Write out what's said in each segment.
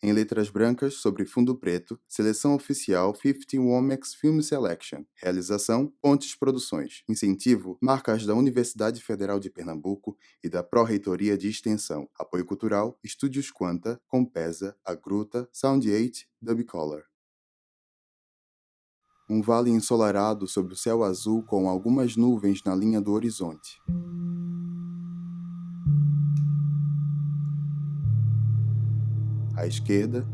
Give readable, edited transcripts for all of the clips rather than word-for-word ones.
Em letras brancas, sobre fundo preto, seleção oficial 50 Womex Film Selection. Realização, Pontes Produções. Incentivo, marcas da Universidade Federal de Pernambuco e da Pró-Reitoria de Extensão. Apoio cultural, Estúdios Quanta, Compesa, A Gruta, Sound 8, Dubcolor. Um vale ensolarado sob o céu azul com algumas nuvens na linha do horizonte. À esquerda,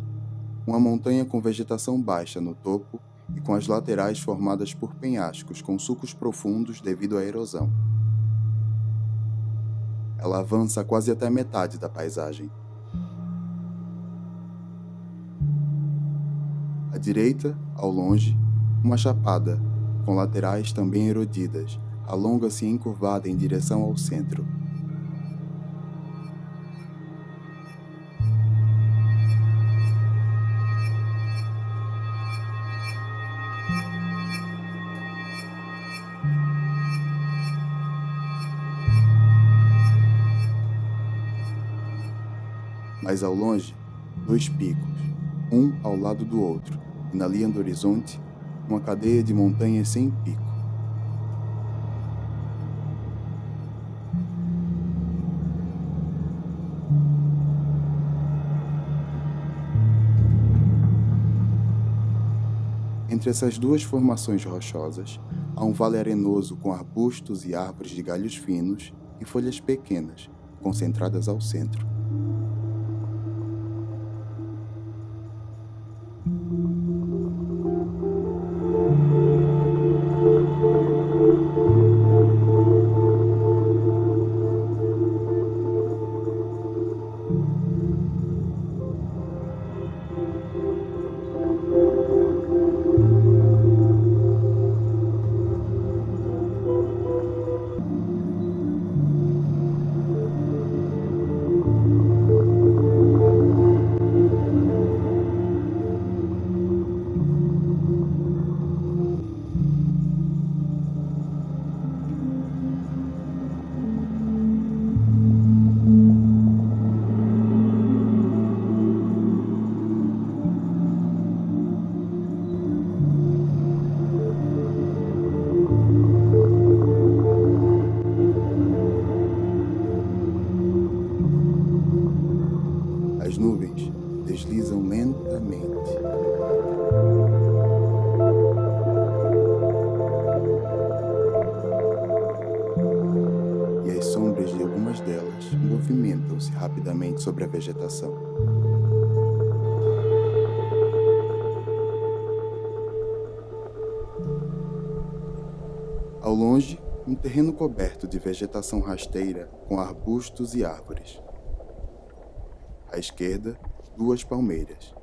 uma montanha com vegetação baixa no topo e com as laterais formadas por penhascos com sulcos profundos devido à erosão. Ela avança quase até a metade da paisagem. À direita, ao longe, uma chapada, com laterais também erodidas, alonga-se encurvada em direção ao centro. Mais ao longe, dois picos, um ao lado do outro, e na linha do horizonte, uma cadeia de montanhas sem pico. Entre essas duas formações rochosas, há um vale arenoso com arbustos e árvores de galhos finos e folhas pequenas, concentradas ao centro. As nuvens deslizam lentamente. E as sombras de algumas delas movimentam-se rapidamente sobre a vegetação. Ao longe, um terreno coberto de vegetação rasteira com arbustos e árvores. À esquerda, duas palmeiras.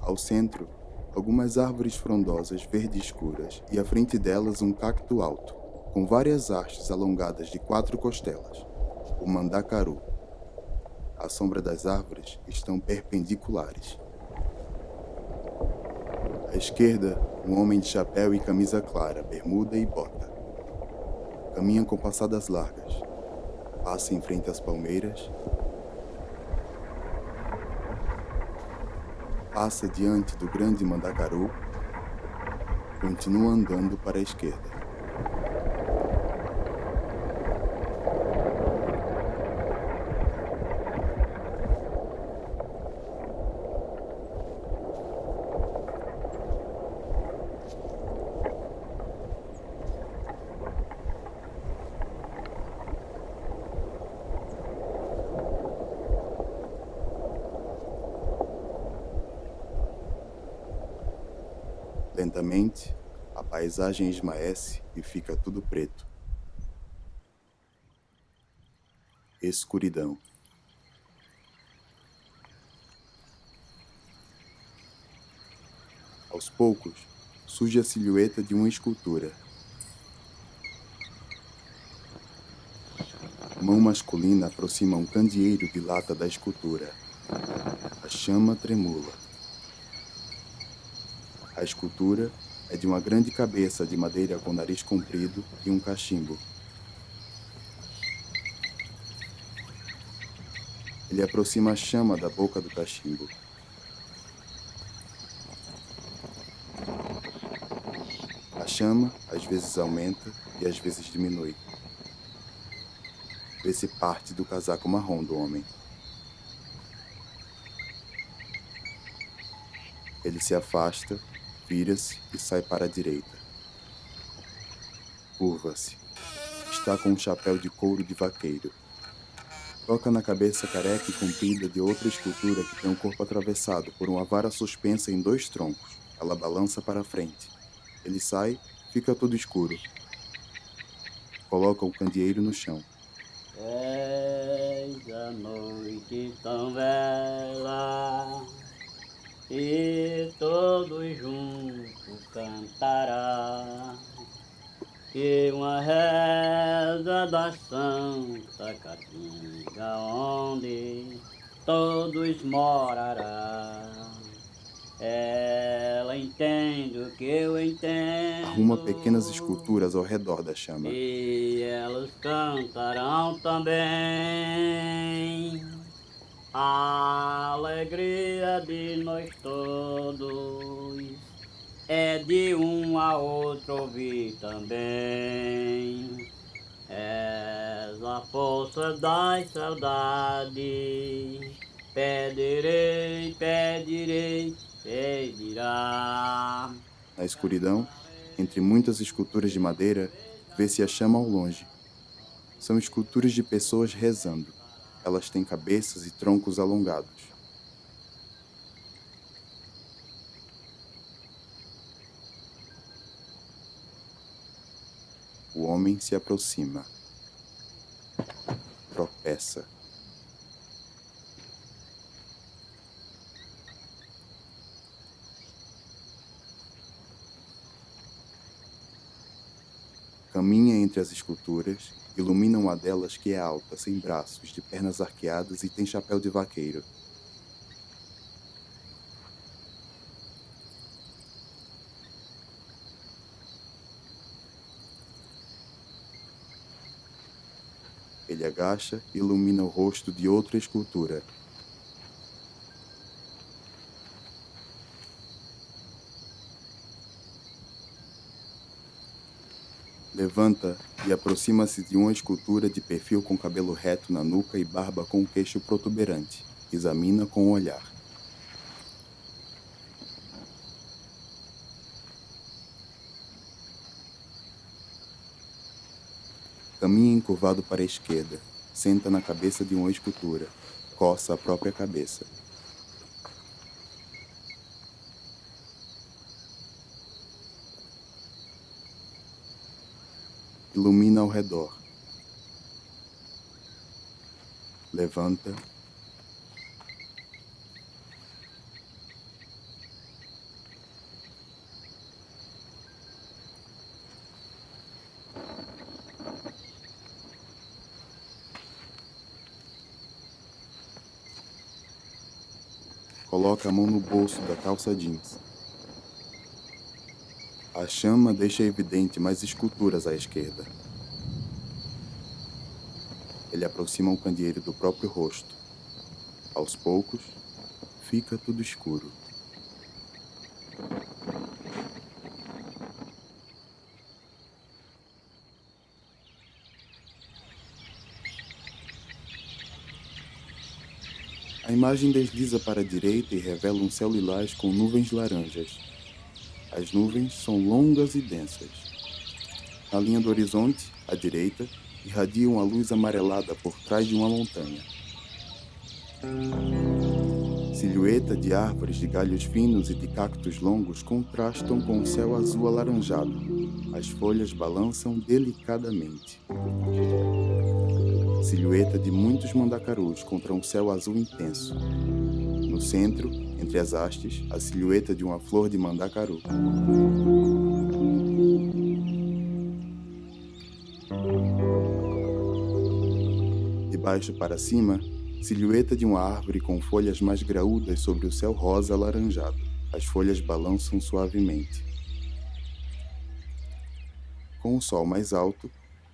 Ao centro, algumas árvores frondosas verde escuras e à frente delas um cacto alto, com várias hastes alongadas de 4 costelas, o mandacaru. À sombra das árvores estão perpendiculares. À esquerda, um homem de chapéu e camisa clara, bermuda e bota. Caminha com passadas largas. Passa em frente às palmeiras. Passa diante do grande mandacaru. Continua andando para a esquerda. Lentamente, a paisagem esmaece e fica tudo preto. Escuridão. Aos poucos, surge a silhueta de uma escultura. A mão masculina aproxima um candeeiro de lata da escultura. A chama tremula. A escultura é de uma grande cabeça de madeira com nariz comprido e um cachimbo. Ele aproxima a chama da boca do cachimbo. chama às vezes aumenta e às vezes diminui. Vê-se parte do casaco marrom do homem. Ele se afasta, vira-se e sai para a direita. Curva-se. Está com um chapéu de couro de vaqueiro. Toca na cabeça careca e comprida de outra escultura que tem o corpo atravessado por uma vara suspensa em 2 troncos. Ela balança para a frente. Ele sai, fica tudo escuro. Coloca o candeeiro no chão. Eis a noite tão bela, e todos juntos cantará, e uma reza da Santa Catinga, onde todos morará. Ela entende o que eu entendo. Arruma pequenas esculturas ao redor da chama. E elas cantarão também a alegria de nós todos. É de um a outro ouvir também. És a força das saudades. Pedirei, pedirei, pedirá. Na escuridão, entre muitas esculturas de madeira, vê-se a chama ao longe. São esculturas de pessoas rezando. Elas têm cabeças e troncos alongados. O homem se aproxima. Tropeça. Caminha entre as esculturas, ilumina uma delas que é alta, sem braços, de pernas arqueadas e tem chapéu de vaqueiro. Ele agacha e ilumina o rosto de outra escultura. Levanta e aproxima-se de uma escultura de perfil com cabelo reto na nuca e barba com o queixo protuberante. Examina com o olhar. Caminha encurvado para a esquerda. Senta na cabeça de uma escultura. Coça a própria cabeça. Ilumina ao redor. Levanta. Coloca a mão no bolso da calça jeans. A chama deixa evidente mais esculturas à esquerda. Ele aproxima o candeeiro do próprio rosto. Aos poucos, fica tudo escuro. A imagem desliza para a direita e revela um céu lilás com nuvens laranjas. As nuvens são longas e densas. Na linha do horizonte, à direita, irradia uma luz amarelada por trás de uma montanha. Silhueta de árvores de galhos finos e de cactos longos contrastam com o céu azul alaranjado. As folhas balançam delicadamente. Silhueta de muitos mandacarus contra um céu azul intenso. No centro, entre as hastes, a silhueta de uma flor de mandacaru. De baixo para cima, silhueta de uma árvore com folhas mais graúdas sobre o céu rosa alaranjado. As folhas balançam suavemente. Com o sol mais alto,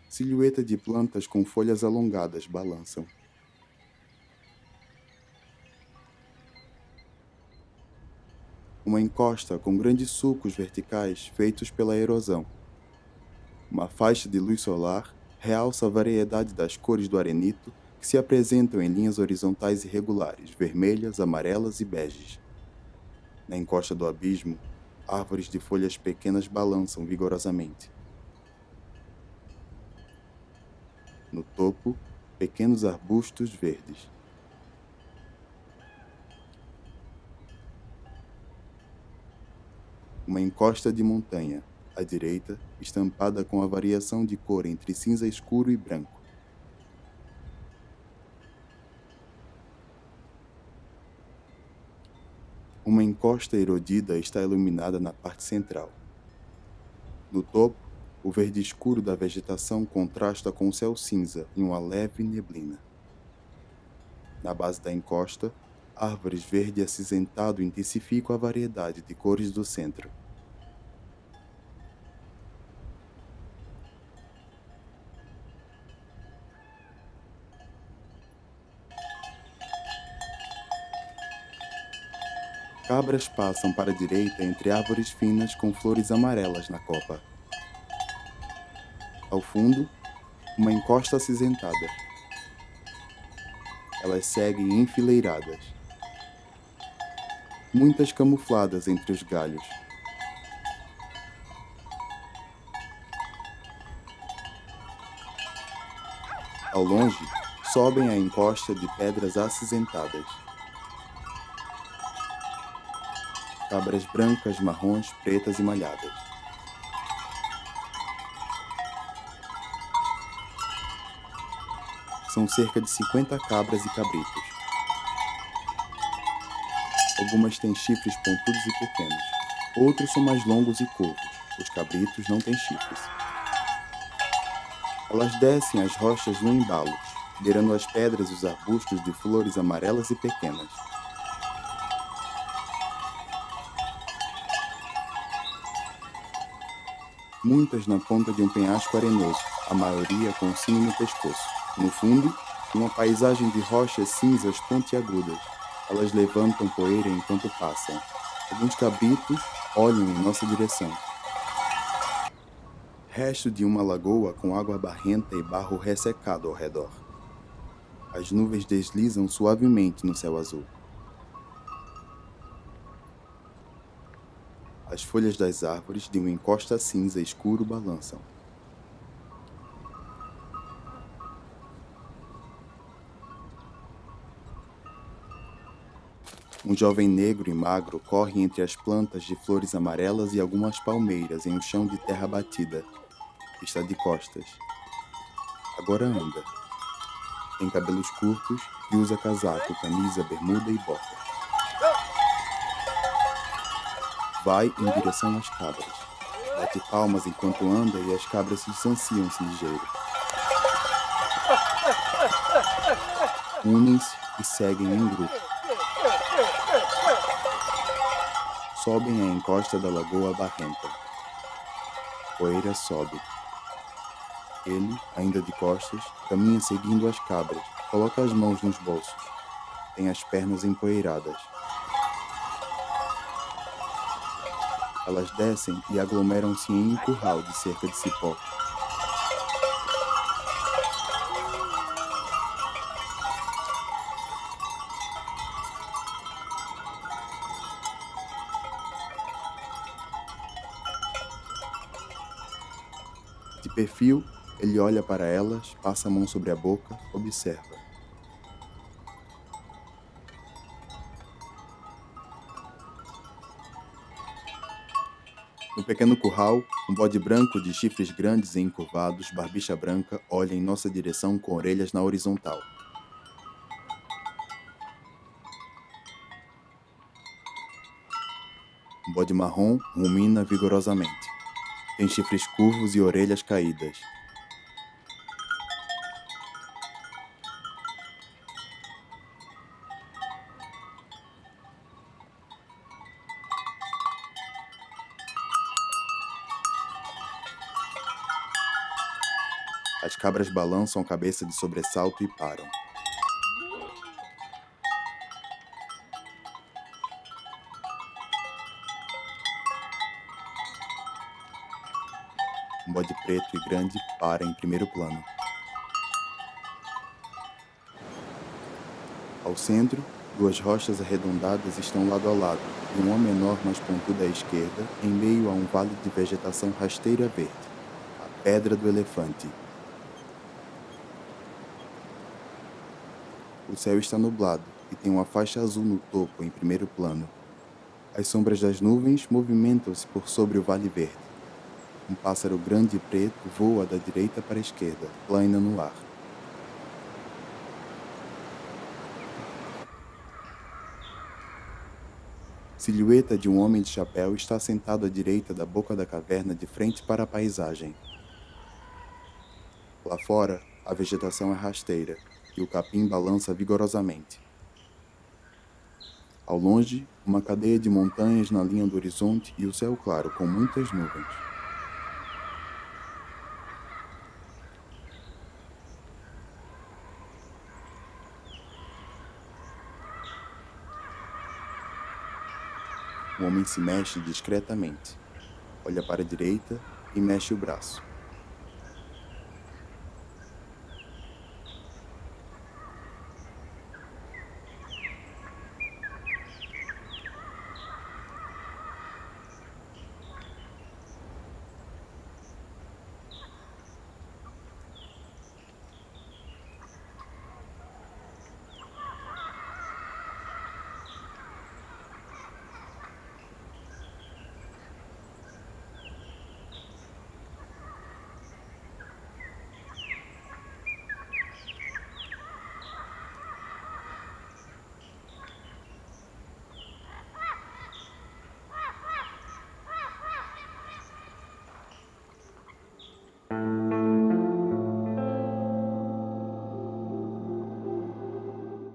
silhueta de plantas com folhas alongadas balançam. Uma encosta com grandes sulcos verticais feitos pela erosão. Uma faixa de luz solar realça a variedade das cores do arenito que se apresentam em linhas horizontais irregulares, vermelhas, amarelas e beges. Na encosta do abismo, árvores de folhas pequenas balançam vigorosamente. No topo, pequenos arbustos verdes. Uma encosta de montanha, à direita, estampada com a variação de cor entre cinza escuro e branco. Uma encosta erodida está iluminada na parte central. No topo, o verde escuro da vegetação contrasta com o céu cinza em uma leve neblina. Na base da encosta, árvores verde acinzentado intensificam a variedade de cores do centro. Cabras passam para a direita entre árvores finas com flores amarelas na copa. Ao fundo, uma encosta acinzentada. Elas seguem enfileiradas, muitas camufladas entre os galhos. Ao longe, sobem a encosta de pedras acinzentadas. Cabras brancas, marrons, pretas e malhadas. São cerca de 50 cabras e cabritos. Algumas têm chifres pontudos e pequenos. Outros são mais longos e curvos. Os cabritos não têm chifres. Elas descem as rochas no embalo, beirando as pedras e os arbustos de flores amarelas e pequenas. Muitas na ponta de um penhasco arenoso, a maioria com um sino no pescoço. No fundo, uma paisagem de rochas cinzas pontiagudas. Elas levantam poeira enquanto passam. Alguns cabritos olham em nossa direção. Resto de uma lagoa com água barrenta e barro ressecado ao redor. As nuvens deslizam suavemente no céu azul. As folhas das árvores de uma encosta cinza escuro balançam. Um jovem negro e magro corre entre as plantas de flores amarelas e algumas palmeiras em um chão de terra batida. Está de costas. Agora anda. Tem cabelos curtos e usa casaco, camisa, bermuda e bota. Vai em direção às cabras. Bate palmas enquanto anda e as cabras se distanciam-se ligeiro. Unem-se e seguem em grupo. Sobem a encosta da lagoa barrenta. Poeira sobe. Ele, ainda de costas, caminha seguindo as cabras, coloca as mãos nos bolsos. Tem as pernas empoeiradas. Elas descem e aglomeram-se em um curral de cerca de cipó. De perfil, ele olha para elas, passa a mão sobre a boca, observa. No pequeno curral, um bode branco de chifres grandes e encurvados, barbicha branca, olha em nossa direção com orelhas na horizontal. Um bode marrom rumina vigorosamente. Tem chifres curvos e orelhas caídas. As cabras balançam a cabeça de sobressalto e param. Um bode preto e grande para em primeiro plano. Ao centro, duas rochas arredondadas estão lado a lado, e uma menor mais pontuda à esquerda, em meio a um vale de vegetação rasteira verde, a Pedra do Elefante. O céu está nublado e tem uma faixa azul no topo em primeiro plano. As sombras das nuvens movimentam-se por sobre o vale verde. Um pássaro grande e preto voa da direita para a esquerda, plaina no ar. Silhueta de um homem de chapéu está sentado à direita da boca da caverna de frente para a paisagem. Lá fora, a vegetação é rasteira e o capim balança vigorosamente. Ao longe, uma cadeia de montanhas na linha do horizonte e o céu claro com muitas nuvens. O homem se mexe discretamente, olha para a direita e mexe o braço.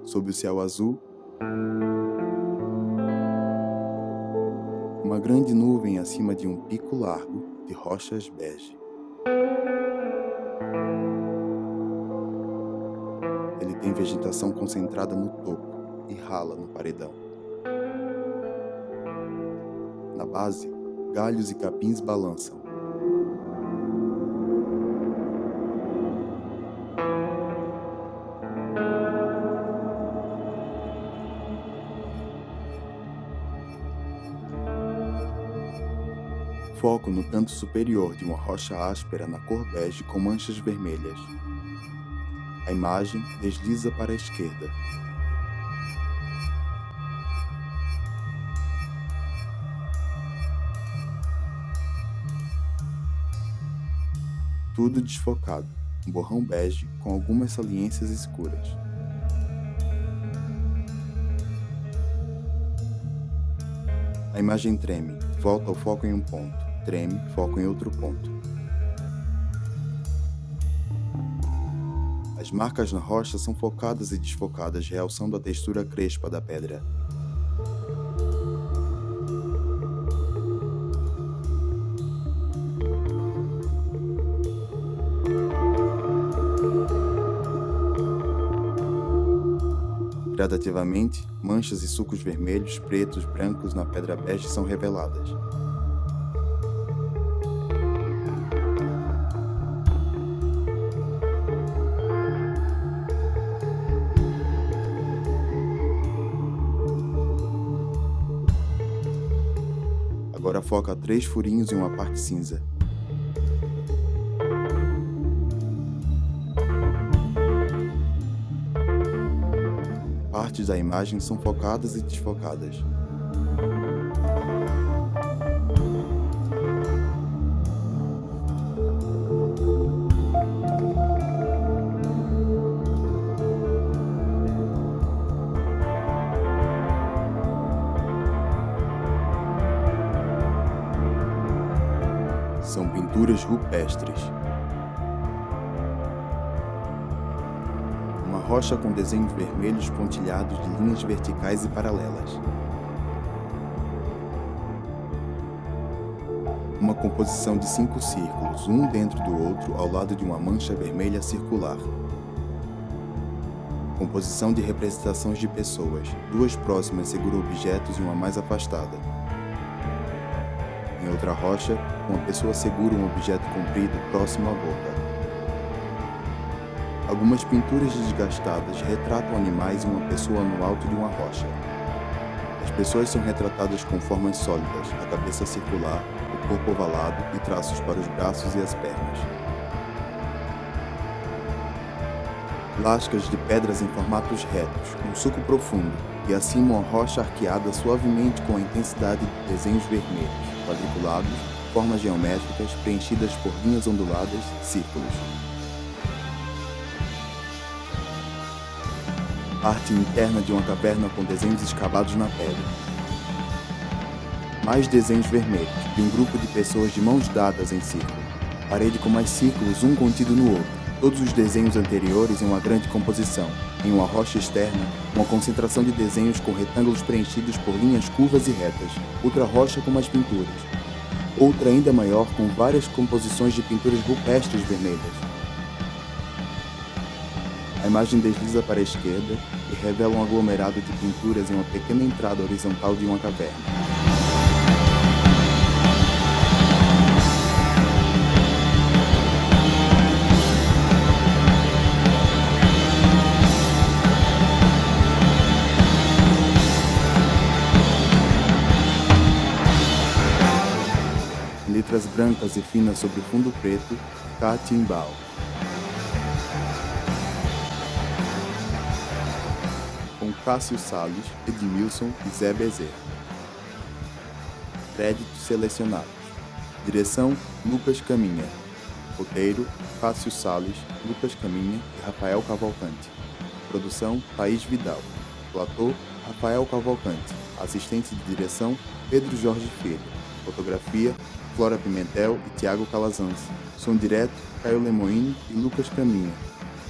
Sob o céu azul, uma grande nuvem acima de um pico largo de rochas bege. Ele tem vegetação concentrada no topo e rala no paredão. Na base, galhos e capins balançam. Foco no canto superior de uma rocha áspera na cor bege com manchas vermelhas. A imagem desliza para a esquerda. Tudo desfocado, um borrão bege com algumas saliências escuras. A imagem treme, volta ao foco em um ponto, treme, foco em outro ponto. As marcas na rocha são focadas e desfocadas, realçando a textura crespa da pedra. Gradativamente, manchas e sulcos vermelhos, pretos, brancos na pedra bege são reveladas. Agora foca 3 furinhos em uma parte cinza. Partes da imagem são focadas e desfocadas. São pinturas rupestres. Uma rocha com desenhos vermelhos pontilhados de linhas verticais e paralelas. Uma composição de 5 círculos, um dentro do outro, ao lado de uma mancha vermelha circular. Composição de representações de pessoas, 2 próximas seguram objetos e uma mais afastada. Em outra rocha, uma pessoa segura um objeto comprido próximo à boca. Algumas pinturas desgastadas retratam animais e uma pessoa no alto de uma rocha. As pessoas são retratadas com formas sólidas, a cabeça circular, o corpo ovalado e traços para os braços e as pernas. Lascas de pedras em formatos retos, um sulco profundo, e acima uma rocha arqueada suavemente com a intensidade de desenhos vermelhos, quadriculados, formas geométricas preenchidas por linhas onduladas, círculos. Parte interna de uma caverna com desenhos escavados na pedra. Mais desenhos vermelhos, de um grupo de pessoas de mãos dadas em círculo. Parede com mais círculos, um contido no outro. Todos os desenhos anteriores em uma grande composição. Em uma rocha externa, uma concentração de desenhos com retângulos preenchidos por linhas curvas e retas. Outra rocha com mais pinturas. Outra ainda maior com várias composições de pinturas rupestres vermelhas. A imagem desliza para a esquerda e revela um aglomerado de pinturas em uma pequena entrada horizontal de uma caverna. Em letras brancas e finas sobre fundo preto, Catimbau. Com Cássio Salles, Edmilson e Zé Bezerra. Créditos selecionados. Direção: Lucas Caminha. Roteiro: Cássio Salles, Lucas Caminha e Rafael Cavalcante. Produção: Thaís Vidal. Platô: Rafael Cavalcante. Assistente de direção: Pedro Jorge Filho. Fotografia: Flora Pimentel e Tiago Calazans. Som direto: Caio Lemoine e Lucas Caminha.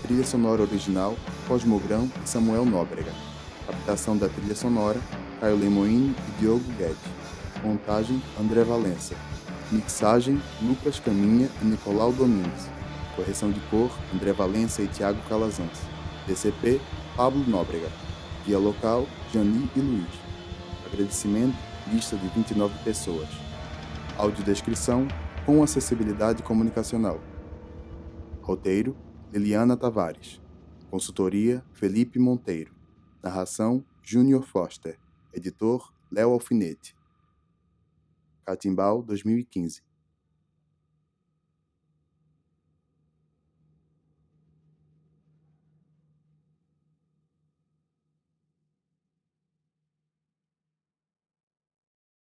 Trilha sonora original: Cosmogrão e Samuel Nóbrega. Captação da trilha sonora: Caio Lemoine e Diogo Guedes. Montagem: André Valença. Mixagem: Lucas Caminha e Nicolau Domingues. Correção de cor: André Valença e Tiago Calazans. DCP: Pablo Nóbrega. Guia local: Jani e Luiz. Agradecimento: lista de 29 pessoas. Audiodescrição com acessibilidade comunicacional. Roteiro: Liliana Tavares. Consultoria: Felipe Monteiro. Narração: Júnior Foster. Editor: Léo Alfinete. Catimbau 2015.